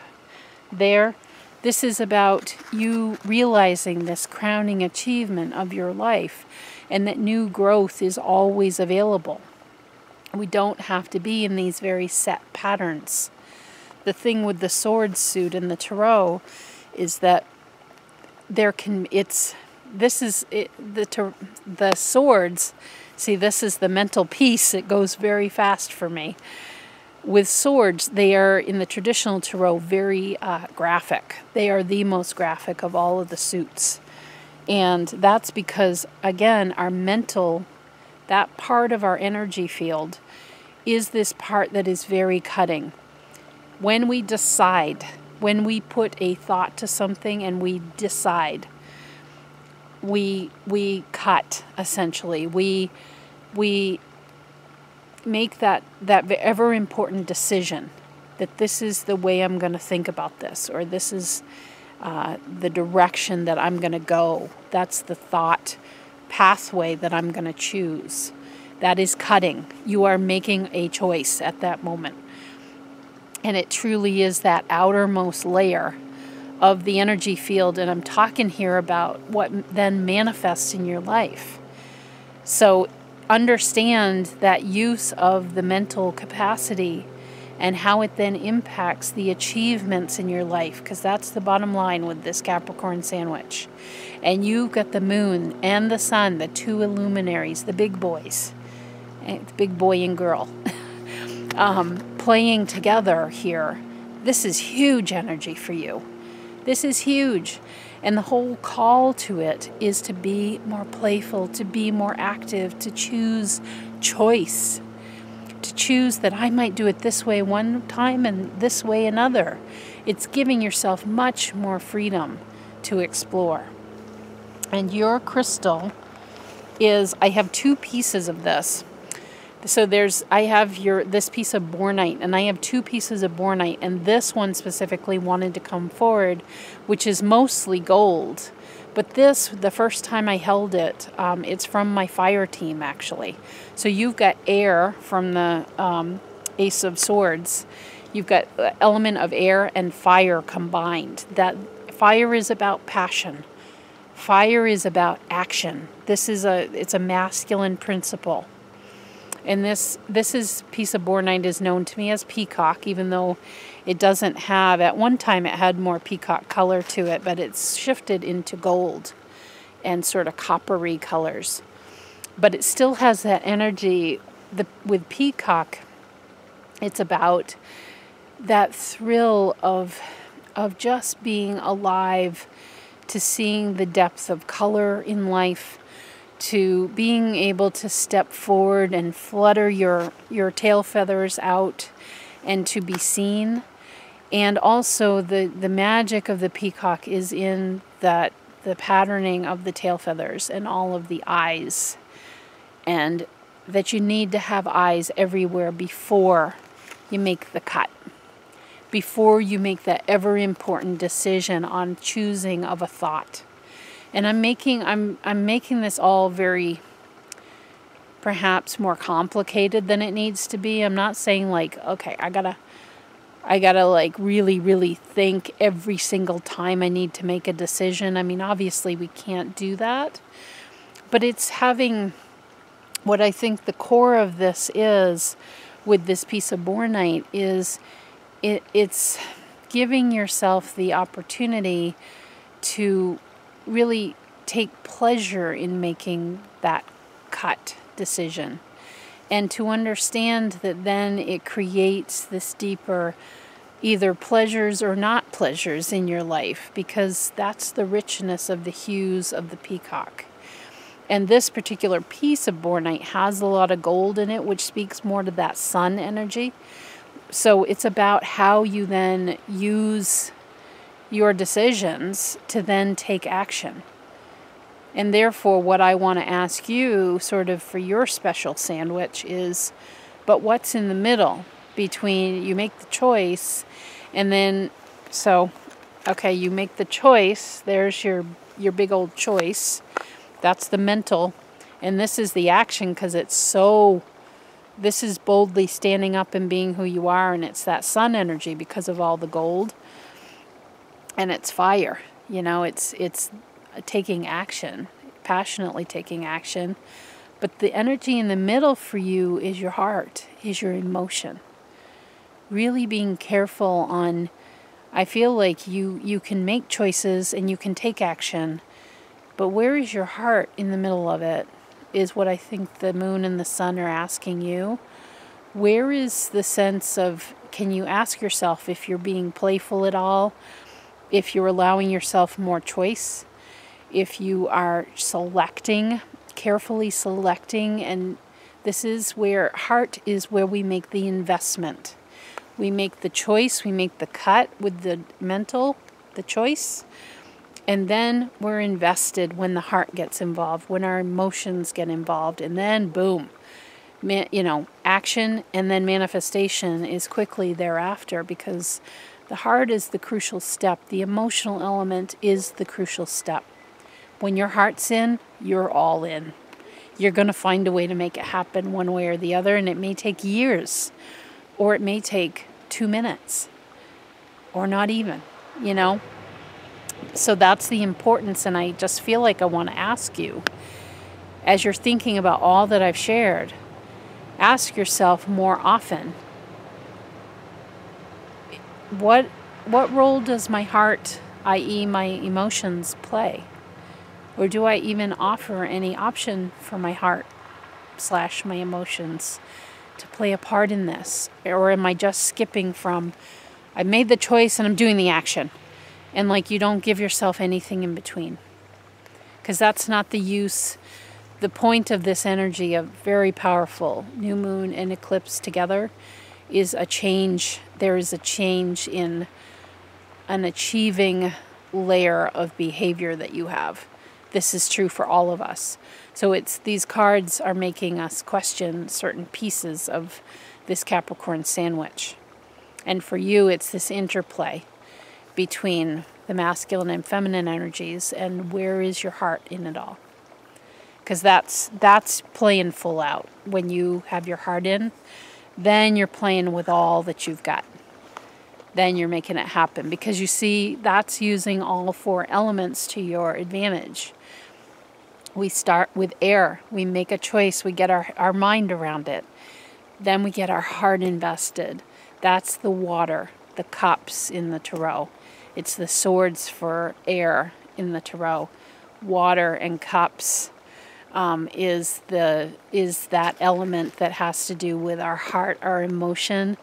there. This is about you realizing this crowning achievement of your life, and that new growth is always available. We don't have to be in these very set patterns. The thing with the sword suit and the tarot is that the swords, see, this is the mental piece. It goes very fast for me. With swords, they are, in the traditional tarot, very graphic. They are the most graphic of all of the suits. And that's because, again, our mental, that part of our energy field is this part that is very cutting. When we decide, when we put a thought to something and we decide, we cut, essentially. We make that ever important decision that this is the way I'm going to think about this, or this is the direction that I'm going to go. That's the thought pathway that I'm going to choose. That is cutting. You are making a choice at that moment. And it truly is that outermost layer of the energy field. And I'm talking here about what then manifests in your life. So understand that use of the mental capacity and how it then impacts the achievements in your life, because that's the bottom line with this Capricorn sandwich. And you've got the moon and the sun, the two illuminaries, the big boys, the big boy and girl, playing together here. This is huge energy for you. This is huge. And the whole call to it is to be more playful, to be more active, to choose choice. To choose that I might do it this way one time and this way another. It's giving yourself much more freedom to explore. And your crystal is, I have two pieces of this. So I have this piece of bornite, and I have two pieces of bornite, and this one specifically wanted to come forward, which is mostly gold. But this, the first time I held it, it's from my fire team, actually. So you've got air from the Ace of Swords. You've got element of air and fire combined. That fire is about passion. Fire is about action. It's a masculine principle. And this piece of bornite is known to me as peacock, even though it doesn't have, at one time it had more peacock color to it, but it's shifted into gold and sort of coppery colors. But it still has that energy. With peacock, it's about that thrill of just being alive, to seeing the depth of color in life, to being able to step forward and flutter your tail feathers out and to be seen. And also the magic of the peacock is in that the patterning of the tail feathers and all of the eyes, and that you need to have eyes everywhere before you make the cut, before you make that ever important decision on choosing of a thought. And I'm making this all very, perhaps more complicated than it needs to be. I'm not saying like, okay, I gotta like really, really think every single time I need to make a decision. I mean, obviously we can't do that, but it's having, what I think the core of this is with this piece of bornite is it's giving yourself the opportunity to really take pleasure in making that cut decision, and to understand that then it creates this deeper either pleasures or not pleasures in your life, because that's the richness of the hues of the peacock. And this particular piece of bornite has a lot of gold in it, which speaks more to that sun energy. So it's about how you then use your decisions to then take action. And therefore, what I want to ask you, sort of for your special sandwich, is, but what's in the middle between you make the choice and then, so, okay, you make the choice, there's your big old choice, that's the mental, and this is the action, because this is boldly standing up and being who you are, and it's that sun energy because of all the gold. And it's fire, it's taking action, passionately taking action. But the energy in the middle for you is your heart, is your emotion. Really being careful on, I feel like you can make choices and you can take action, but where is your heart in the middle of it is what I think the moon and the sun are asking you. Where is the sense of, can you ask yourself if you're being playful at all? If you're allowing yourself more choice, if you are selecting, carefully selecting, and this is where heart is where we make the investment. We make the choice, we make the cut with the mental, the choice, and then we're invested when the heart gets involved, when our emotions get involved, and then boom, action and then manifestation is quickly thereafter, because the heart is the crucial step. The emotional element is the crucial step. When your heart's in, you're all in. You're going to find a way to make it happen one way or the other, and it may take years, or it may take 2 minutes, or not even, So that's the importance, and I just feel like I want to ask you, as you're thinking about all that I've shared, ask yourself more often, what role does my heart, i.e. my emotions, play? Or do I even offer any option for my heart / my emotions to play a part in this? Or am I just skipping from, I made the choice and I'm doing the action, and you don't give yourself anything in between? Because that's not the point of this energy of very powerful new moon and eclipse together is a change. There is a change in an achieving layer of behavior that you have. This is true for all of us. So these cards are making us question certain pieces of this Capricorn sandwich. And for you, it's this interplay between the masculine and feminine energies, and where is your heart in it all? Because that's playing full out. When you have your heart in, then you're playing with all that you've got. Then you're making it happen, because you see, that's using all 4 elements to your advantage. We start with air. We make a choice. We get our mind around it. Then we get our heart invested. That's the water, the cups in the tarot. It's the swords for air in the tarot. Water and cups is that element that has to do with our heart, our emotion,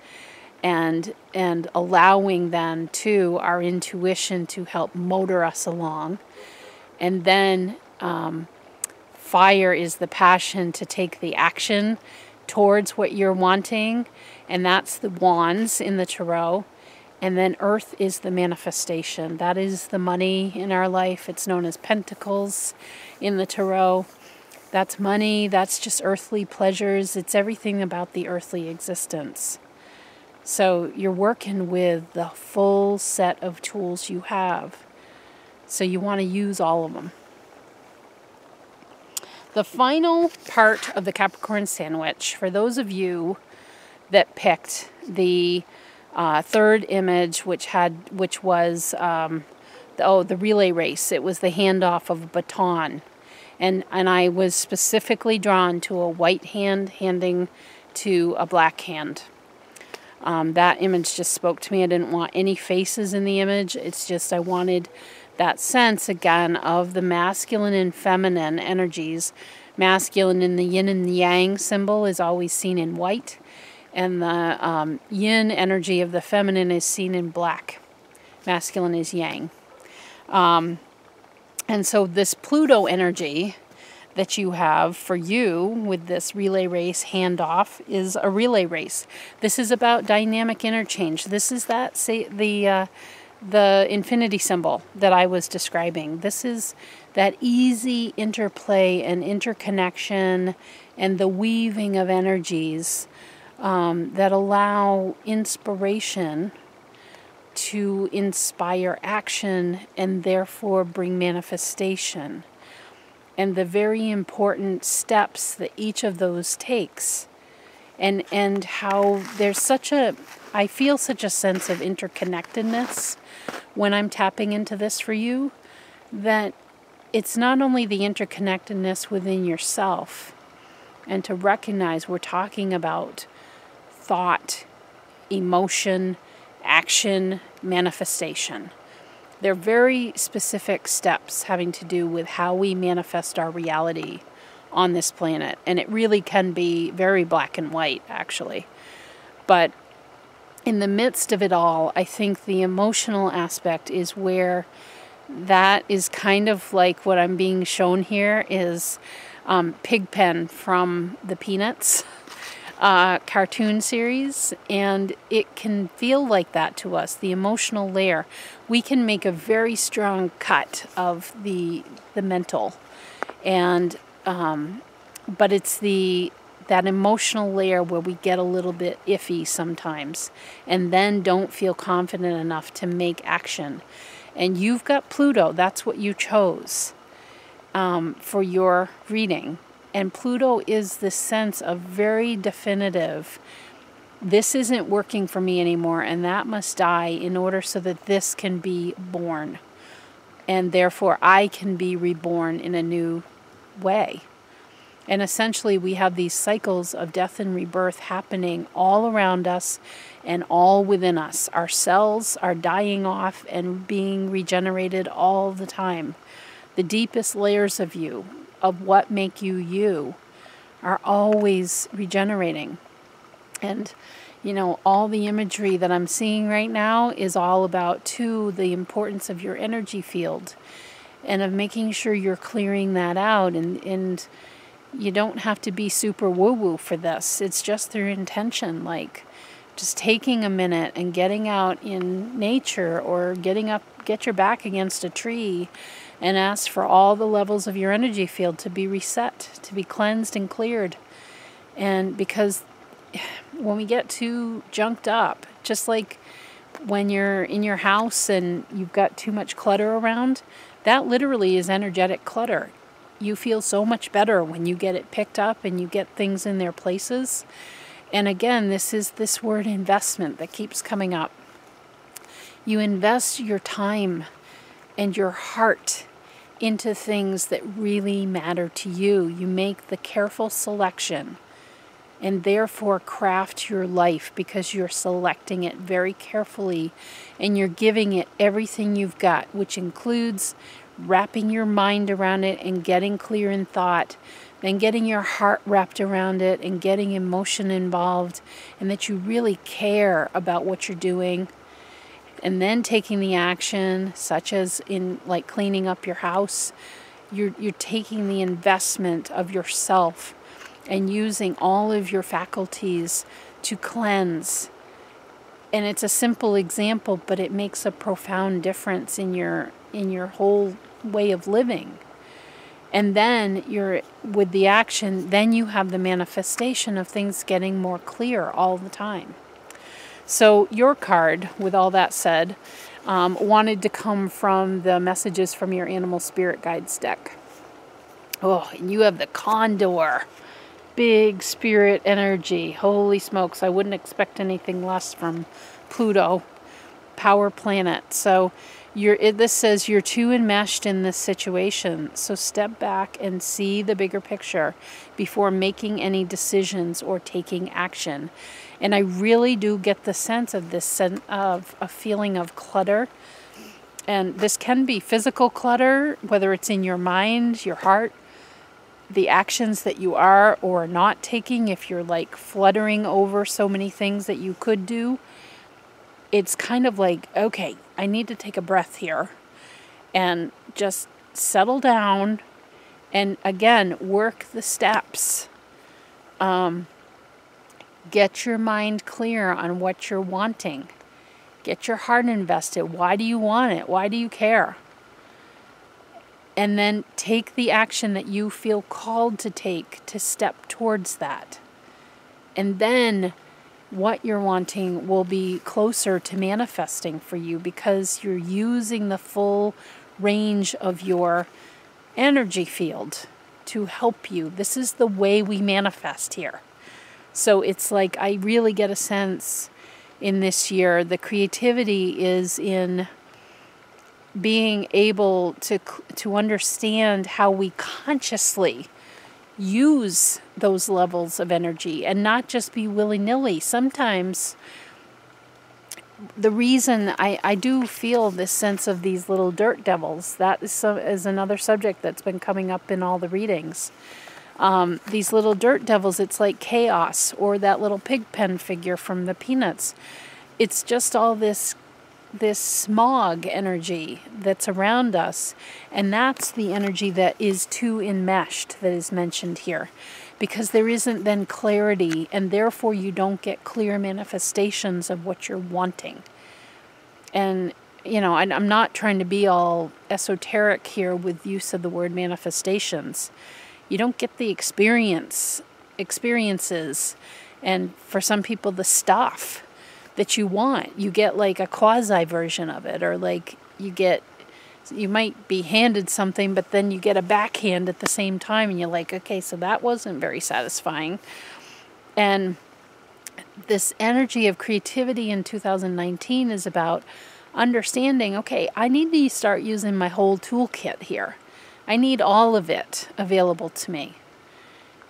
and allowing then to our intuition to help motor us along. And then fire is the passion to take the action towards what you're wanting, and that's the wands in the tarot. And then earth is the manifestation. That is the money in our life. It's known as pentacles in the tarot. That's money. That's just earthly pleasures. It's everything about the earthly existence. So you're working with the full set of tools you have. So you want to use all of them. The final part of the Capricorn sandwich, for those of you that picked the third image, which was the relay race. It was the handoff of a baton. And I was specifically drawn to a white hand handing to a black hand. That image just spoke to me. I didn't want any faces in the image. It's just I wanted that sense, again, of the masculine and feminine energies. Masculine in the yin and the yang symbol is always seen in white. And the yin energy of the feminine is seen in black. Masculine is yang. And so this Pluto energy that you have for you with this relay race handoff is a relay race. This is about dynamic interchange. This is that, say, the infinity symbol that I was describing. This is that easy interplay and interconnection and the weaving of energies that allow inspiration to inspire action and therefore bring manifestation. And the very important steps that each of those takes. And how there's I feel such a sense of interconnectedness when I'm tapping into this for you, that it's not only the interconnectedness within yourself, and to recognize we're talking about thought, emotion, action, manifestation. They're very specific steps having to do with how we manifest our reality on this planet. And it really can be very black and white, actually. But in the midst of it all, I think the emotional aspect is where that is kind of like what I'm being shown here is Pigpen from the Peanuts cartoon series, and it can feel like that to us, the emotional layer. We can make a very strong cut of the mental, and but it's that emotional layer where we get a little bit iffy sometimes, and then don't feel confident enough to make action. And you've got Pluto, that's what you chose for your reading. And Pluto is this sense of very definitive, this isn't working for me anymore, and that must die in order so that this can be born. And therefore I can be reborn in a new way. And essentially we have these cycles of death and rebirth happening all around us and all within us. Our cells are dying off and being regenerated all the time. The deepest layers of you, of what make you you, are always regenerating. And, you know, all the imagery that I'm seeing right now is all about, too, the importance of your energy field and of making sure you're clearing that out. And you don't have to be super woo-woo for this. It's just through intention, like just taking a minute and getting out in nature, or getting up, get your back against a tree and ask for all the levels of your energy field to be reset, to be cleansed and cleared. And because when we get too junked up, just like when you're in your house and you've got too much clutter around, that literally is energetic clutter. You feel so much better when you get it picked up and you get things in their places. And again, this is this word investment that keeps coming up. You invest your time and your heart into things that really matter to you. You make the careful selection and therefore craft your life because you're selecting it very carefully and you're giving it everything you've got, which includes wrapping your mind around it and getting clear in thought, then getting your heart wrapped around it and getting emotion involved, and that you really care about what you're doing. And then taking the action, such as in like cleaning up your house, you're taking the investment of yourself and using all of your faculties to cleanse. And it's a simple example, but it makes a profound difference in your whole way of living. And then with the action, then you have the manifestation of things getting more clear all the time. So your card, with all that said, wanted to come from the messages from your animal spirit guides deck. Oh, and you have the Condor. Big spirit energy. Holy smokes, I wouldn't expect anything less from Pluto, power planet. So this says you're too enmeshed in this situation. So step back and see the bigger picture before making any decisions or taking action. And I really do get the sense of this of a feeling of clutter. And this can be physical clutter, whether it's in your mind, your heart, the actions that you are or not taking. If you're like fluttering over so many things that you could do, it's kind of like, okay, I need to take a breath here and just settle down and again work the steps. Get your mind clear on what you're wanting. Get your heart invested. Why do you want it? Why do you care? And then take the action that you feel called to take to step towards that. And then what you're wanting will be closer to manifesting for you because you're using the full range of your energy field to help you. This is the way we manifest here. So it's like I really get a sense in this year, the creativity is in being able to understand how we consciously use those levels of energy and not just be willy-nilly. Sometimes the reason I do feel this sense of these little dirt devils, that is another subject that's been coming up in all the readings. These little dirt devils, it's like chaos, or that little pig pen figure from the Peanuts. It's just all this this smog energy that's around us, and that's the energy that is too enmeshed that is mentioned here, because there isn't then clarity, and therefore you don't get clear manifestations of what you're wanting. And you know, I'm not trying to be all esoteric here with use of the word manifestations. You don't get the experiences, and for some people the stuff that you want. You get like a quasi version of it, or like you might be handed something, but then you get a backhand at the same time, and you're like, okay, so that wasn't very satisfying. And this energy of creativity in 2019 is about understanding, okay, I need to start using my whole toolkit here. I need all of it available to me.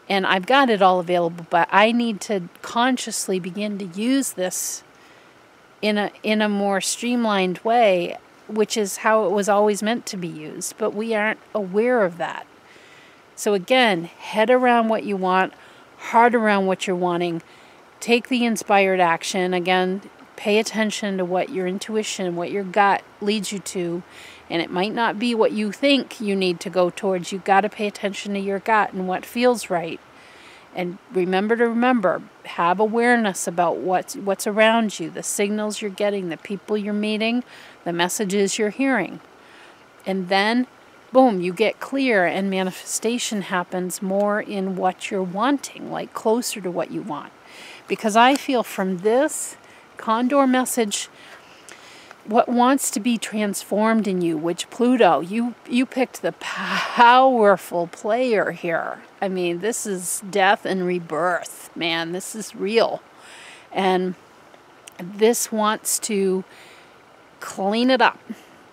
And I've got it all available, but I need to consciously begin to use this in a more streamlined way, which is how it was always meant to be used, but we aren't aware of that. So again, head around what you want, heart around what you're wanting, take the inspired action. Again, pay attention to what your intuition, what your gut leads you to, and it might not be what you think you need to go towards. You've got to pay attention to your gut and what feels right. And remember, have awareness about what's around you, the signals you're getting, the people you're meeting, the messages you're hearing. And then, boom, you get clear, and manifestation happens more in what you're wanting, like closer to what you want. Because I feel from this Condor message, what wants to be transformed in you, which Pluto, you picked the powerful player here. I mean, this is death and rebirth, man. This is real. And this wants to clean it up.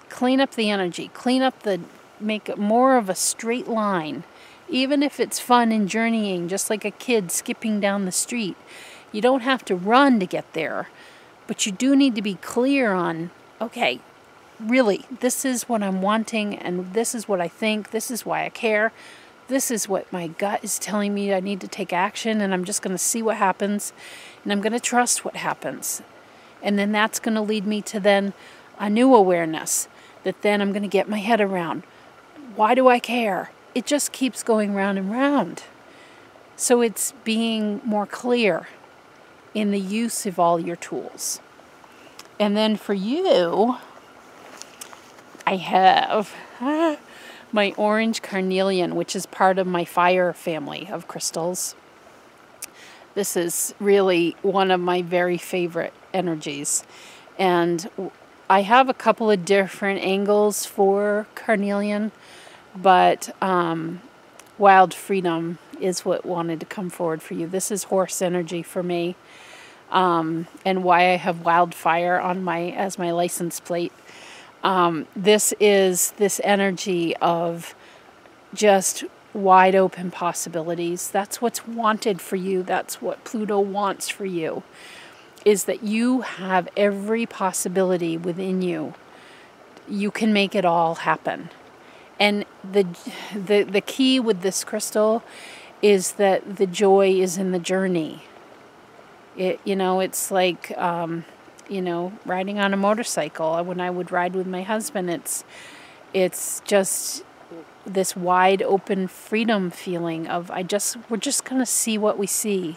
Clean up the energy. Make it more of a straight line. Even if it's fun and journeying, just like a kid skipping down the street. You don't have to run to get there. But you do need to be clear on, okay, really, this is what I'm wanting, and this is what I think, this is why I care, this is what my gut is telling me I need to take action, and I'm just going to see what happens, and I'm going to trust what happens. And then that's going to lead me to then a new awareness that then I'm going to get my head around. Why do I care? It just keeps going round and round. So it's being more clear in the use of all your tools. And then for you, I have my orange carnelian, which is part of my fire family of crystals. This is really one of my very favorite energies. And I have a couple of different angles for carnelian, but wild freedom is what wanted to come forward for you. This is horse energy for me, and why I have wildfire on as my license plate. This is this energy of just wide open possibilities. That's what's wanted for you. That's what Pluto wants for you, is that you have every possibility within you. You can make it all happen. And the key with this crystal is that the joy is in the journey. It's like, riding on a motorcycle. When I would ride with my husband, it's just this wide open freedom feeling of we're just going to see what we see.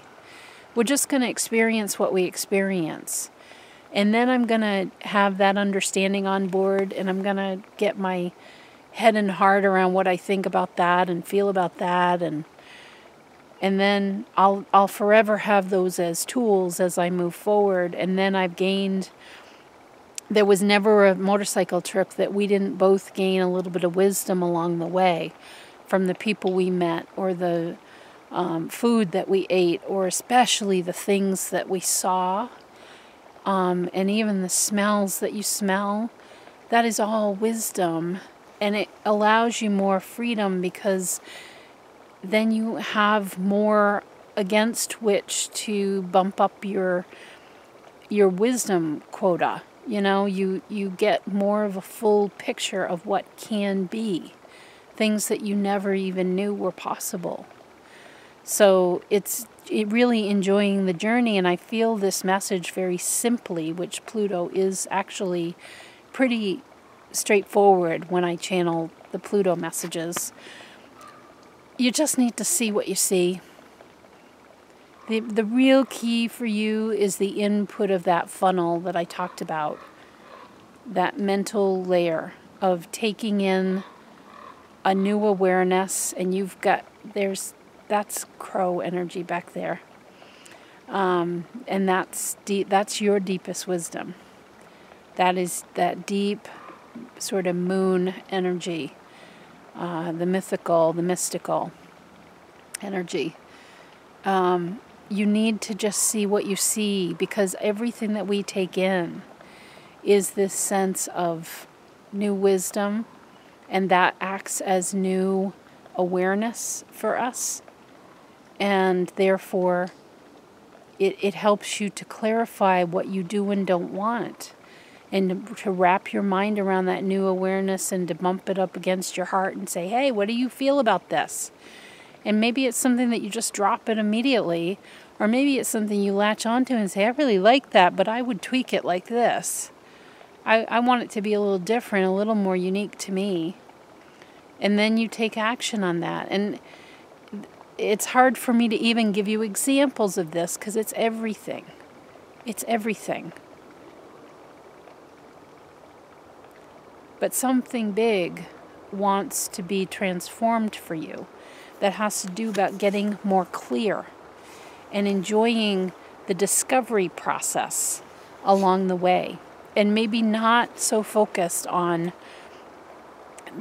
We're just going to experience what we experience. And then I'm going to have that understanding on board, and I'm going to get my head and heart around what I think about that and feel about that, and then I'll forever have those as tools as I move forward. And then there was never a motorcycle trip that we didn't both gain a little bit of wisdom along the way from the people we met, or the food that we ate, or especially the things that we saw, and even the smells that you smell. That is all wisdom, and it allows you more freedom, because then you have more against which to bump up your wisdom quota. You get more of a full picture of what can be, things that you never even knew were possible. So it's really enjoying the journey. And I feel this message very simply, which Pluto is actually pretty straightforward when I channel the Pluto messages. You just need to see what you see. The real key for you is the input of that funnel that I talked about. That mental layer of taking in a new awareness, and you've got, that's crow energy back there. And that's your deepest wisdom. That is that deep sort of moon energy, the mythical, the mystical energy. You need to just see what you see, because everything that we take in is this sense of new wisdom, and that acts as new awareness for us. And therefore, it helps you to clarify what you do and don't want, and to wrap your mind around that new awareness and to bump it up against your heart and say, hey, what do you feel about this? And maybe it's something that you just drop it immediately, or maybe it's something you latch onto and say, I really like that, but I would tweak it like this. I want it to be a little different, a little more unique to me. And then you take action on that. And it's hard for me to even give you examples of this, because it's everything. It's everything. But something big wants to be transformed for you. That has to do about getting more clear and enjoying the discovery process along the way. And maybe not so focused on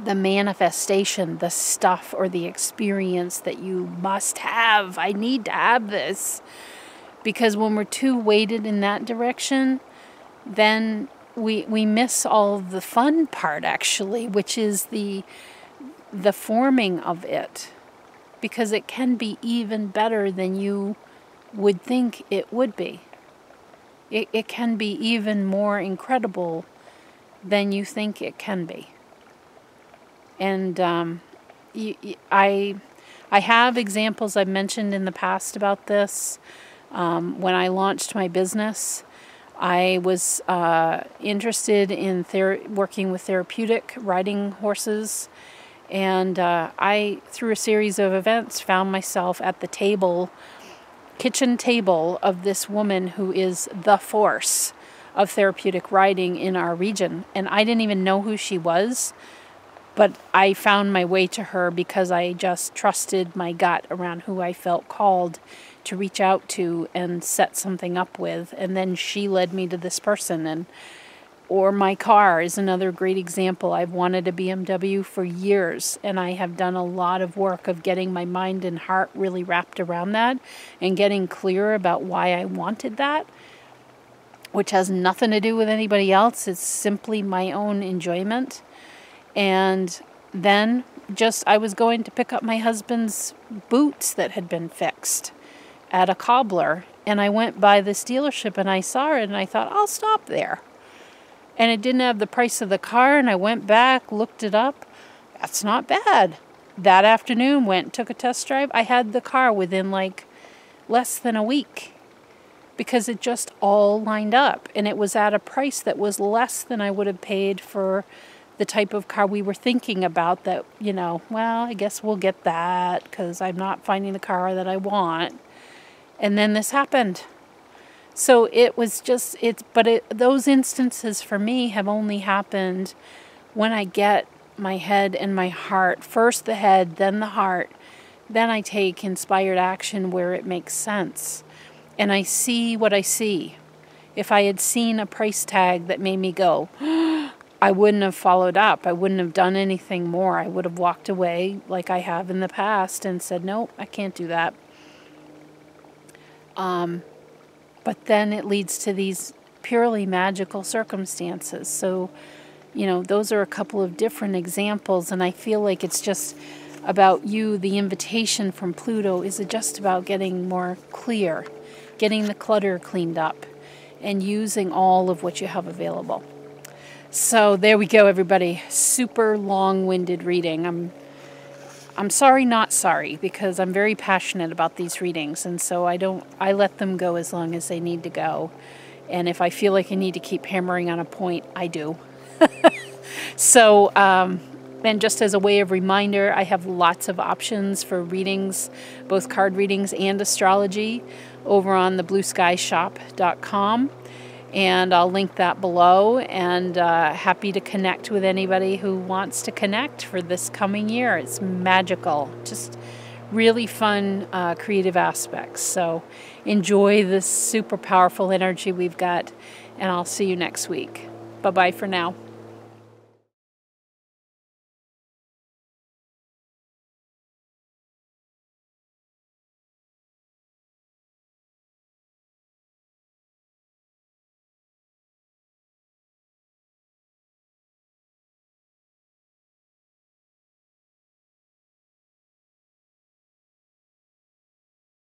the manifestation, the stuff or the experience that you must have. I need to have this. Because when we're too weighted in that direction, then we miss all of the fun part, actually, which is the forming of it. Because it can be even better than you would think it would be. It can be even more incredible than you think it can be. And I have examples I've mentioned in the past about this. When I launched my business, I was interested in working with therapeutic riding horses. And I, through a series of events, found myself at the kitchen table of this woman who is the force of therapeutic riding in our region. And I didn't even know who she was, but I found my way to her because I just trusted my gut around who I felt called to reach out to and set something up with. And then she led me to this person. Or my car is another great example. I've wanted a BMW for years, and I have done a lot of work of getting my mind and heart really wrapped around that and getting clear about why I wanted that, which has nothing to do with anybody else. It's simply my own enjoyment. And then I was going to pick up my husband's boots that had been fixed at a cobbler, and I went by this dealership and I saw it and I thought, I'll stop there. And it didn't have the price of the car, and I went back, looked it up. That's not bad. That afternoon, took a test drive. I had the car within less than a week, because it just all lined up. And it was at a price that was less than I would have paid for the type of car we were thinking about. That, well, I guess we'll get that because I'm not finding the car that I want. And then this happened. So it was just, those instances for me have only happened when I get my head and my heart, first the head, then the heart, then I take inspired action where it makes sense. And I see what I see. If I had seen a price tag that made me go, I wouldn't have followed up. I wouldn't have done anything more. I would have walked away like I have in the past and said, nope, I can't do that. But then it leads to these purely magical circumstances. So, those are a couple of different examples, and I feel like it's just about you. The invitation from Pluto is just about getting more clear, getting the clutter cleaned up, and using all of what you have available. So there we go, everybody. Super long-winded reading. I'm sorry, not sorry, because I'm very passionate about these readings, and so I let them go as long as they need to go. And if I feel like I need to keep hammering on a point, I do. So, and just as a way of reminder, I have lots of options for readings, both card readings and astrology, over on the blueskyshop.com. And I'll link that below, and happy to connect with anybody who wants to connect for this coming year. It's magical, just really fun creative aspects. So enjoy this super powerful energy we've got, and I'll see you next week. Bye-bye for now.